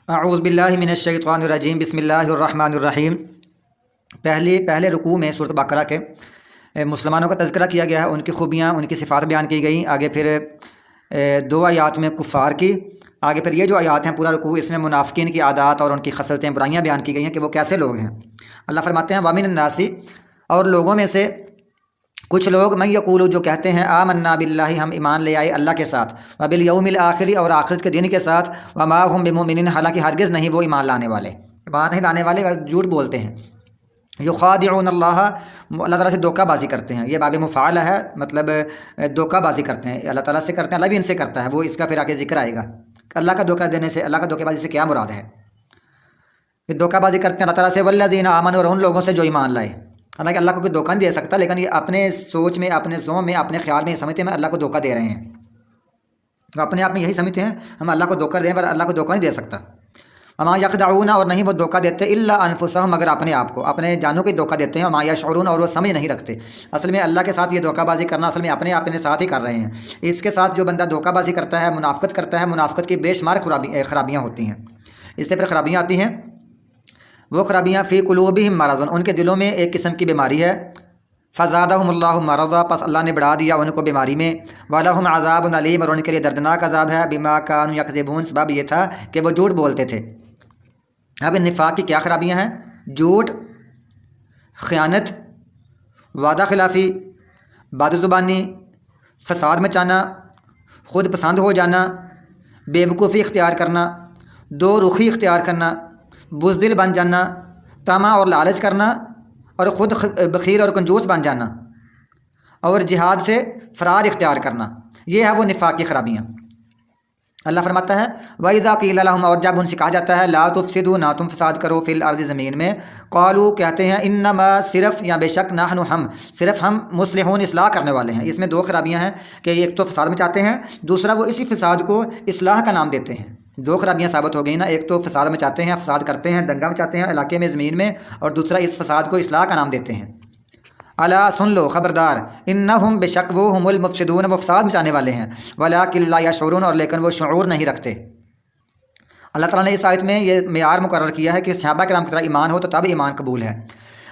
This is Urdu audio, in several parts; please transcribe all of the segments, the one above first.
اعوذ باللہ من الشیطان الرجیم بسم اللہ الرحمن الرحیم۔ پہلے رکوع میں سورۃ بقرہ کے مسلمانوں کا تذکرہ کیا گیا ہے، ان کی خوبیاں، ان کی صفات بیان کی گئیں۔ آگے پھر دو آیات میں کفار کی، آگے پھر یہ جو آیات ہیں پورا رکوع، اس میں منافقین کی عادات اور ان کی خصلتیں، برائیاں بیان کی گئی ہیں کہ وہ کیسے لوگ ہیں۔ اللہ فرماتے ہیں وَمِنَ النَّاسِ، اور لوگوں میں سے کچھ لوگ من یقولو، جو کہتے ہیں آمنا باللہ، ہم ایمان لے آئے اللہ کے ساتھ، وبالیوم الآخر، اور آخرت کے دن کے ساتھ، وما ہم بمؤمنین، حالانکہ ہرگز نہیں وہ ایمان لانے والے، ایمان نہیں لانے والے، جھوٹ بولتے ہیں۔ یخادعون اللہ، اللہ تعالیٰ سے دھوکہ بازی کرتے ہیں، یہ باب مفعول ہے، مطلب دھوکہ بازی کرتے ہیں، اللہ تعالیٰ سے کرتے ہیں، اللہ بھی ان سے کرتا ہے، وہ اس کا پھر آگے ذکر آئے گا۔ اللہ کا دھوکہ دینے سے، اللہ کا دھوکہ بازی سے کیا مراد ہے؟ یہ دھوکہ بازی کرتے ہیں اللہ تعالیٰ سے، والذین آمنوا، اور ان لوگوں سے جو ایمان لائے۔ حالانکہ اللہ کو کوئی دھوکہ نہیں دے سکتا، لیکن یہ اپنے سوچ میں، اپنے زوم میں، اپنے خیال میں یہ سمجھتے ہیں اللہ کو دھوکہ دے رہے ہیں، وہ اپنے آپ میں یہی سمجھتے ہیں ہم اللہ کو دھوکہ دیں، پر اللہ کو دھوکہ نہیں دے سکتا۔ وما یخدعون، اور نہیں وہ دھوکہ دیتے، الا انفسہم، مگر اپنے آپ کو، اپنے جانوں کو دھوکہ دیتے ہیں۔ وما یشعرون، اور وہ سمجھ نہیں رکھتے۔ اصل میں اللہ کے ساتھ یہ دھوکہ بازی کرنا اصل میں اپنے ساتھ ہی کر رہے ہیں۔ اس کے ساتھ جو بندہ دھوکہ بازی کرتا ہے، منافقت کرتا ہے، منافقت کی بے شمار خرابیاں ہوتی ہیں۔ اس سے پھر خرابیاں آتی ہیں، وہ خرابیاں فی قلوبہم مرض، ان کے دلوں میں ایک قسم کی بیماری ہے۔ فزادہم اللہ مرضا، پس اللہ نے بڑھا دیا ان کو بیماری میں۔ ولہم عذاب علیم، اور ان کے لیے دردناک عذاب ہے۔ بما کانوا یکذبون، سبب یہ تھا کہ وہ جھوٹ بولتے تھے۔ اب نفاق کی کیا خرابیاں ہیں؟ جھوٹ، خیانت، وعدہ خلافی، بد زبانی، فساد مچانا، خود پسند ہو جانا، بے وقوفی اختیار کرنا، دو رخی اختیار کرنا، بزدل بن جانا، طمع اور لالچ کرنا، اور خود بخیل اور کنجوس بن جانا، اور جہاد سے فرار اختیار کرنا، یہ ہے وہ نفاق کی خرابیاں۔ اللہ فرماتا ہے وَإِذَا قِيلَ لَهُمْ، اور جب ان سے کہا جاتا ہے لا تفسدوا، نہ تم فساد کرو، فی الارض، زمین میں، قالوا، کہتے ہیں انما، صرف یا بے شک، نحن، ہم، صرف ہم، مصلحون، اصلاح کرنے والے ہیں۔ اس میں دو خرابیاں ہیں کہ ایک تو فساد مچاتے ہیں، دوسرا وہ اسی فساد کو اصلاح کا نام دیتے ہیں۔ دو خرابیاں ثابت ہو گئی نا، ایک تو فساد مچاتے ہیں، فساد کرتے ہیں، دنگا مچاتے ہیں علاقے میں، زمین میں، اور دوسرا اس فساد کو اصلاح کا نام دیتے ہیں۔ الا، سن لو، خبردار، انہم، بے شک وہ، ہم المفسدون، وہ فساد مچانے والے ہیں، ولکن لا یشعرون، اور لیکن وہ شعور نہیں رکھتے۔ اللہ تعالیٰ نے اس آیت میں یہ معیار مقرر کیا ہے کہ صحابہ کرام کی طرح ایمان ہو تو تب ایمان قبول ہے۔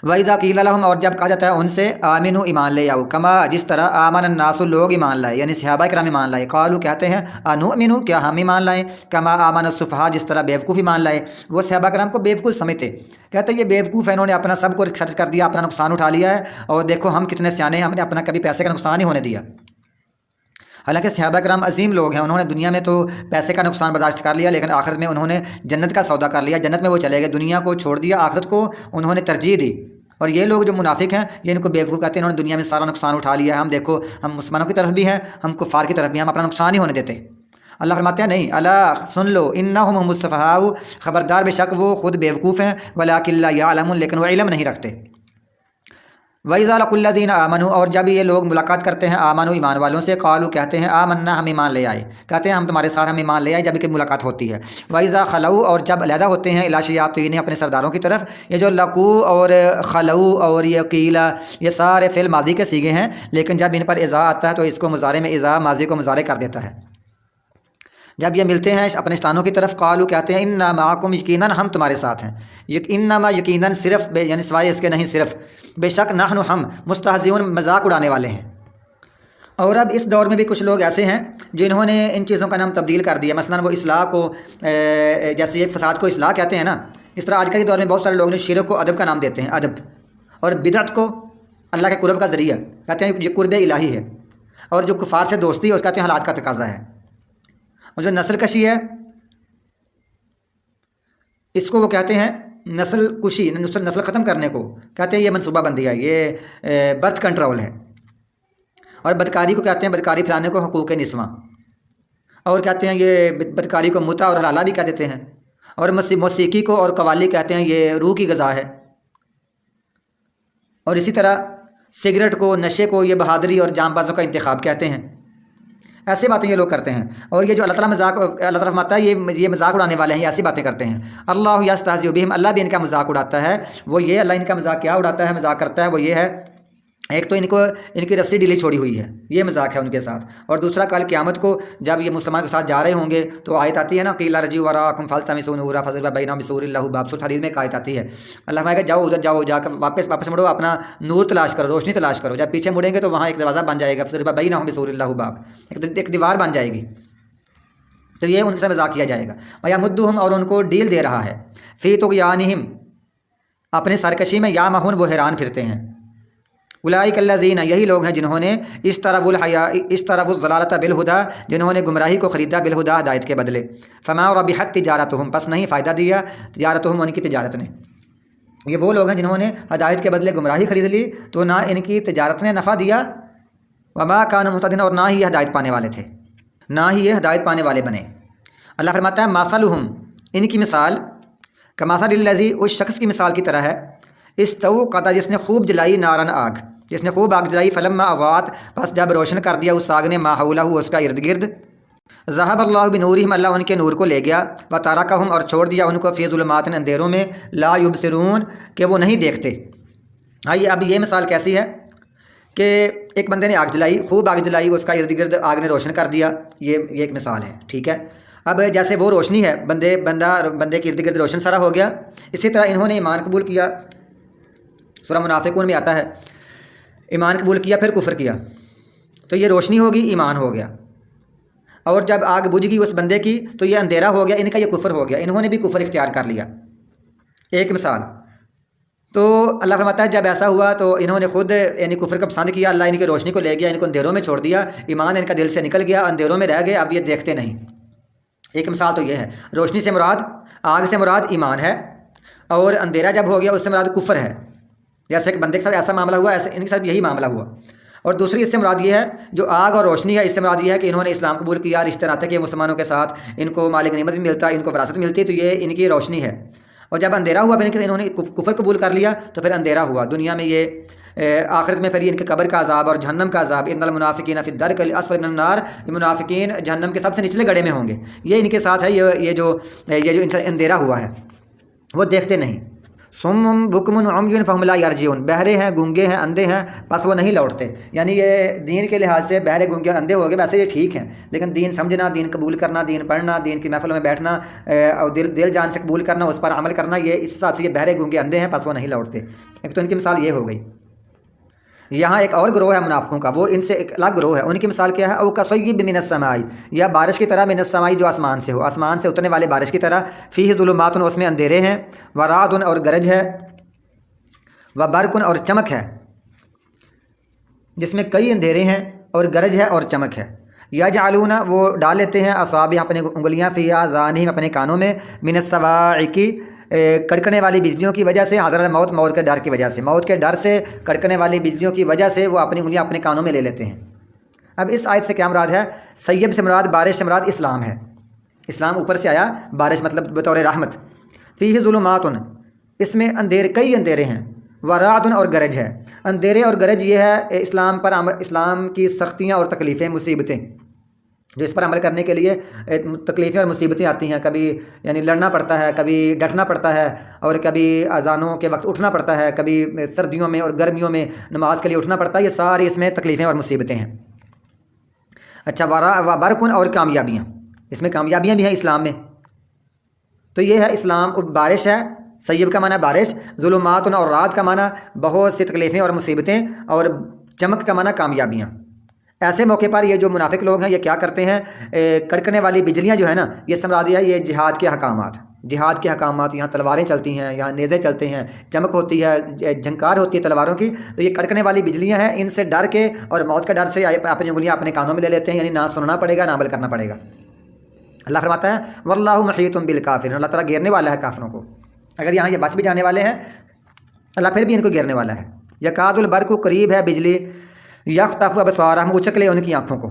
وَإِذَا قِيلَ لَهُمْ، اور جب کہا جاتا ہے ان سے آمنوا، ایمان لے آؤ، کما، جس طرح آمن الناس، لوگ ایمان لائے، یعنی صحابہ کرام ایمان لائے۔ قالوا، کہتے ہیں انؤمن، کیا ہم ایمان لائیں، کما آمن السفہاء، جس طرح بیوقوف ایمان لائے۔ وہ صحابہ کرام کو بیوقوف سمجھتے، کہتے ہیں یہ بیوقوف ہے، انہوں نے اپنا سب کو خرچ کر دیا، اپنا نقصان اٹھا لیا ہے، اور دیکھو ہم کتنے سیانے ہیں، ہم نے اپنا کبھی پیسے کا نقصان نہیں ہونے دیا۔ حالانکہ صحابہ کرام عظیم لوگ ہیں، انہوں نے دنیا میں تو پیسے کا نقصان برداشت کر لیا، لیکن آخرت میں انہوں نے جنت کا سودا کر لیا، جنت میں وہ چلے گئے، دنیا کو چھوڑ دیا، آخرت کو انہوں نے ترجیح دی۔ اور یہ لوگ جو منافق ہیں، یہ ان کو بیوقوف کہتے ہیں، انہوں نے دنیا میں سارا نقصان اٹھا لیا ہے، ہم دیکھو، ہم مسلمانوں کی طرف بھی ہیں، ہم کفار کی طرف بھی ہیں، ہم اپنا نقصان ہی ہونے دیتے۔ اللہ فرماتے ہیں نہیں، الا، سن لو، انہم هم السفہاء، خبردار، بے شک وہ خود بیوقوف ہیں، ولکن لا یعلمون، لیکن وہ علم نہیں رکھتے۔ وَإِذَا لَقُوا الَّذِينَ آمَنُوا، اور جب یہ لوگ ملاقات کرتے ہیں آمنوا، ایمان والوں سے، قالوا، کہتے ہیں آمنا، ہم ایمان لے آئے، کہتے ہیں ہم تمہارے ساتھ، ہم ایمان لے آئے، جب کہ ملاقات ہوتی ہے۔ وَإِذَا خَلَوْا، اور جب علیحدہ ہوتے ہیں، إِلَىٰ شَيَاطِينِهِمْ، اپنے سرداروں کی طرف۔ یہ جو لقوا اور خلو اور یہ قیلا، یہ سارے فعل ماضی کے صیغے ہیں، لیکن جب ان پر اذا آتا ہے تو اس کو مضارع میں اذا، ماضی کو مضارع کر دیتا ہے۔ جب یہ ملتے ہیں اپنے شیطانوں کی طرف، قالوا، کہتے ہیں انا معکم، یقیناً ہم تمہارے ساتھ ہیں، انما، یقیناً، صرف، یعنی سوائے اس کے نہیں، صرف، بے شک، نحن، ہم، مستہزئون، مذاق اڑانے والے ہیں۔ اور اب اس دور میں بھی کچھ لوگ ایسے ہیں جنہوں نے ان چیزوں کا نام تبدیل کر دیا، مثلاً وہ اصلاح کو، جیسے یہ فساد کو اصلاح کہتے ہیں نا، اس طرح آج کل کے دور میں بہت سارے لوگ نے شرک کو ادب کا نام دیتے ہیں، ادب، اور بدعت کو اللہ کے قرب کا ذریعہ کہتے ہیں، یہ قرب الہی ہے، اور جو کفار سے دوستی ہے اس کہتے ہیں حالات کا تقاضا ہے، اور جو نسل کشی ہے اس کو وہ کہتے ہیں نسل کشی، نسل ختم کرنے کو کہتے ہیں یہ منصوبہ بندی ہے، یہ برتھ کنٹرول ہے۔ اور بدکاری کو کہتے ہیں، بدکاری پھیلانے کو، حقوق نسواں، اور کہتے ہیں یہ بدکاری کو متع اور حلالہ بھی کہہ دیتے ہیں، اور موسیقی کو اور قوالی کہتے ہیں یہ روح کی غذا ہے، اور اسی طرح سگریٹ کو، نشے کو یہ بہادری اور جام بازوں کا انتخاب کہتے ہیں۔ ایسی باتیں یہ لوگ کرتے ہیں، اور یہ جو اللہ تعالیٰ فرماتا ہے یہ مذاق اڑانے والے ہیں، یہ ایسی باتیں کرتے ہیں۔ اللہ یستہزئ بہم، اللہ بھی ان کا مذاق اڑاتا ہے۔ وہ یہ، اللہ ان کا مذاق کیا اڑاتا ہے، مذاق کرتا ہے، وہ یہ ہے ایک تو ان کی رسی ڈھیلی چھوڑی ہوئی ہے، یہ مذاق ہے ان کے ساتھ، اور دوسرا کل قیامت کو جب یہ مسلمان کے ساتھ جا رہے ہوں گے تو آیت آتی ہے نا قیل ارجعوا وراءکم فالتمسوا نورا فضرب بینہم بسور لہ باب، سورۃ حدید میں ایک آیت آتی ہے، اللہ فرمائے گا جاؤ ادھر جاؤ، جا کر واپس مڑو، اپنا نور تلاش کرو، روشنی تلاش کرو، جب پیچھے مڑیں گے تو وہاں ایک دروازہ بن جائے گا، فضرب بینہم بسور لہ باب، ایک دیوار بن جائے گی، تو یہ ان سے مذاق کیا جائے گا، ویمدہم، اور ان کو ڈیل دے رہا ہے، فی طغیانہم، اپنے سرکشی میں، یامہون، وہ حیران پھرتے ہیں، اولئک الذین، یہی لوگ ہیں جنہوں نے اشتروا الضلالۃ بالہدی، جنہوں نے گمراہی کو خریدا بالہدی، ہدایت کے بدلے، فما ربحت تجارتہم، پس نہیں فائدہ دیا تجارتہم، ان کی تجارت نے، یہ وہ لوگ ہیں جنہوں نے ہدایت کے بدلے گمراہی خرید لی تو نہ ان کی تجارت نے نفع دیا، وما کانوا مہتدین، اور نہ ہی یہ ہدایت پانے والے تھے، نہ ہی یہ ہدایت پانے والے بنے۔ اللہ فرماتا ہے مثلہم، ان کی مثال، کمثل الذی، اس شخص کی مثال کی طرح ہے، استوقد، جس نے خوب جلائی، نارن، آگ، جس نے خوب آگ جلائی، فلما اضاءت، پس جب روشن کر دیا اس آگ نے، ما حولہ، اس کا ارد گرد، ذہب اللہ بنورہم، اللہ ان کے نور کو لے گیا، وترکہم، اور چھوڑ دیا ان کو، فی ظلمات، اندھیروں میں، لا یبصرون، کہ وہ نہیں دیکھتے۔ آئیے اب یہ مثال کیسی ہے کہ ایک بندے نے آگ جلائی، خوب آگ جلائی، اس کا ارد گرد آگ نے روشن کر دیا، یہ ایک مثال ہے، ٹھیک ہے۔ اب جیسے وہ روشنی ہے، بندے کے ارد گرد روشن سارا ہو گیا، اسی طرح انہوں نے ایمان قبول کیا، سورہ منافقون میں آتا ہے، ایمان قبول کیا پھر کفر کیا، تو یہ روشنی ہوگی، ایمان ہو گیا، اور جب آگ بجھ گئی اس بندے کی تو یہ اندھیرا ہو گیا، ان کا یہ کفر ہو گیا، انہوں نے بھی کفر اختیار کر لیا، ایک مثال۔ تو اللہ فرماتا ہے جب ایسا ہوا تو انہوں نے خود یعنی کفر کا پسند کیا، اللہ ان کی روشنی کو لے گیا، ان کو اندھیروں میں چھوڑ دیا، ایمان ان کا دل سے نکل گیا، اندھیروں میں رہ گئے، اب یہ دیکھتے نہیں۔ ایک مثال تو یہ ہے، روشنی سے مراد، آگ سے مراد ایمان ہے، اور اندھیرا جب ہو گیا اس سے مراد کفر ہے، جیسے ایک بندے کے ساتھ ایسا معاملہ ہوا، ایسے ان کے ساتھ یہی معاملہ ہوا۔ اور دوسری اس سے مراد یہ ہے جو آگ اور روشنی ہے، اس سے مراد یہ ہے کہ انہوں نے اسلام قبول کیا، رشتے ناتے کیے مسلمانوں کے ساتھ، ان کو مال غنیمت بھی ملتا، ان کو وراثت ملتی، تو یہ ان کی روشنی ہے۔ اور جب اندھیرا ہوا پھر انہوں نے کفر قبول کر لیا تو پھر اندھیرا ہوا دنیا میں، یہ آخرت میں پھر ان کے قبر کا عذاب اور جہنم کا عذاب، ان المنافقین فی الدرک الاسفل من النار، یہ منافقین جہنم کے سب سے نچلے گڑھے میں ہوں گے، یہ ان کے ساتھ ہے، یہ جو اندھیرا ہوا ہے، وہ دیکھتے نہیں۔ صم بکم عمی فہم لا یرجعون، بہرے ہیں، گونگے ہیں، اندھے ہیں، بس وہ نہیں لوٹتے، یعنی یہ دین کے لحاظ سے بہرے، گونگے اور اندھے ہو گئے، ویسے یہ ٹھیک ہیں، لیکن دین سمجھنا، دین قبول کرنا، دین پڑھنا، دین کی محفلوں میں بیٹھنا، اور دل جان سے قبول کرنا، اس پر عمل کرنا، یہ اس حساب سے یہ بہرے، گونگے، اندھے ہیں، بس وہ نہیں لوٹتے۔ ایک تو ان کی مثال یہ ہو گئی۔ یہاں ایک اور گروہ ہے منافقوں کا، وہ ان سے ایک الگ گروہ ہے، ان کی مثال کیا ہے، او کصیب من السماء، یا بارش کی طرح، من السماء، جو آسمان سے ہو، آسمان سے اترنے والے بارش کی طرح، فیہ ظلمات، اس میں اندھیرے ہیں، ورعد، اور گرج ہے، وبرق، اور چمک ہے، جس میں کئی اندھیرے ہیں اور گرج ہے اور چمک ہے، یجعلون، وہ ڈال لیتے ہیں، اصابع، اپنے انگلیاں، فی آذانہم، اپنے کانوں میں، من الصواعق، کڑکنے والی بجلیوں کی وجہ سے، حضر الموت، موت کے ڈر کی وجہ سے، موت کے ڈر سے، کڑکنے والی بجلیوں کی وجہ سے وہ اپنی انگلیاں اپنے کانوں میں لے لیتے ہیں۔ اب اس آیت سے کیا مراد ہے؟ سیب سے مراد، بارش سے مراد اسلام ہے، اسلام اوپر سے آیا، بارش مطلب بطور رحمت۔ فیہ ظلمات، اس میں کئی اندھیرے ہیں، ورعد، اور گرج ہے۔ اندھیرے اور گرج یہ ہے اسلام پر اسلام کی سختیاں اور تکلیفیں، مصیبتیں، جو اس پر عمل کرنے کے لیے تکلیفیں اور مصیبتیں آتی ہیں، کبھی یعنی لڑنا پڑتا ہے، کبھی ڈٹنا پڑتا ہے، اور کبھی اذانوں کے وقت اٹھنا پڑتا ہے، کبھی سردیوں میں اور گرمیوں میں نماز کے لیے اٹھنا پڑتا ہے، یہ ساری اس میں تکلیفیں اور مصیبتیں ہیں۔ اچھا، برقن، اور کامیابیاں، اس میں کامیابیاں بھی ہیں اسلام میں، تو یہ ہے اسلام، بارش ہے، سیب کا معنی بارش، ظلمات اور رات کا معنی بہت سی تکلیفیں اور مصیبتیں، اور چمک کا معنی کامیابیاں۔ ایسے موقع پر یہ جو منافق لوگ ہیں یہ کیا کرتے ہیں، کڑکنے والی بجلیاں جو ہے نا، یہ سمرادی ہے یہ جہاد کے احکامات، جہاد کے احکامات، یہاں تلواریں چلتی ہیں، یہاں نیزے چلتے ہیں، چمک ہوتی ہے، جھنکار ہوتی ہے تلواروں کی، تو یہ کڑکنے والی بجلیاں ہیں، ان سے ڈر کے اور موت کا ڈر سے اپنی انگلیاں اپنے کانوں میں لے لیتے ہیں، یعنی نہ سننا پڑے گا، نہ عمل کرنا پڑے گا۔ اللہ فرماتا ہے واللہ محیط بالکافرین، اللہ تعالیٰ گھیرنے والا ہے کافروں کو، اگر یہاں یہ بچ بھی جانے والے ہیں اللہ پھر بھی ان کو گھیرنے والا ہے۔ یکاد البرق، قریب ہے بجلی، یخطف ابصارہم، اچک لے ان کی آنکھوں کو،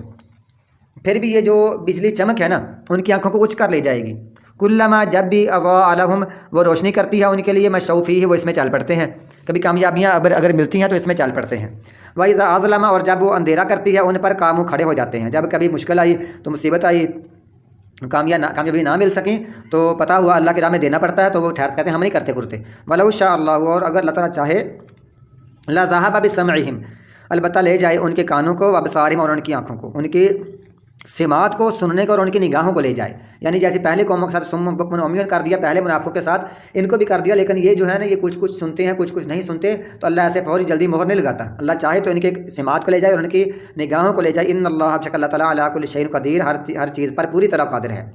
پھر بھی یہ جو بجلی چمک ہے نا ان کی آنکھوں کو اچک کر لے جائے گی۔ کلما، جب بھی، اضاء لہم، وہ روشنی کرتی ہے ان کے لیے، مشوا فیہ، وہ اس میں چل پڑتے ہیں، کبھی کامیابیاں اگر ملتی ہیں تو اس میں چل پڑتے ہیں۔ وَإِذَا أَظْلَمَ، اور جب وہ اندھیرا کرتی ہے ان پر، قاموا، کھڑے ہو جاتے ہیں، جب کبھی مشکل آئی تو مصیبت آئی، کامیابی نہ مل سکیں تو پتہ ہوا اللہ کی راہ میں دینا پڑتا ہے، تو وہ ٹھہر کہتے ہیں ہم نہیں کرتے کرتے۔ وَلَوْ شَاءَ اللَّهُ، اور اگر اللہ تعالیٰ چاہے، لَذَهَبَ بِسَمْعِهِمْ، البتہ لے جائے ان کے کانوں کو، وابصارہم اور ان کی آنکھوں کو، ان کی سماعت کو، سننے کو اور ان کی نگاہوں کو لے جائے. یعنی جیسے پہلے قوموں کے ساتھ صم بکم عمی کر دیا، پہلے منافقوں کے ساتھ ان کو بھی کر دیا، لیکن یہ جو ہے نا یہ کچھ سنتے ہیں کچھ نہیں سنتے، تو اللہ ایسے فوری جلدی مہر نہیں لگاتا. اللہ چاہے تو ان کے سماعت کو لے جائے اور ان کی نگاہوں کو لے جائے. ان اللہ بے شک اللہ تعالیٰ علی کل شیء قدیر، ہر چیز پر پوری طرح قادر ہے.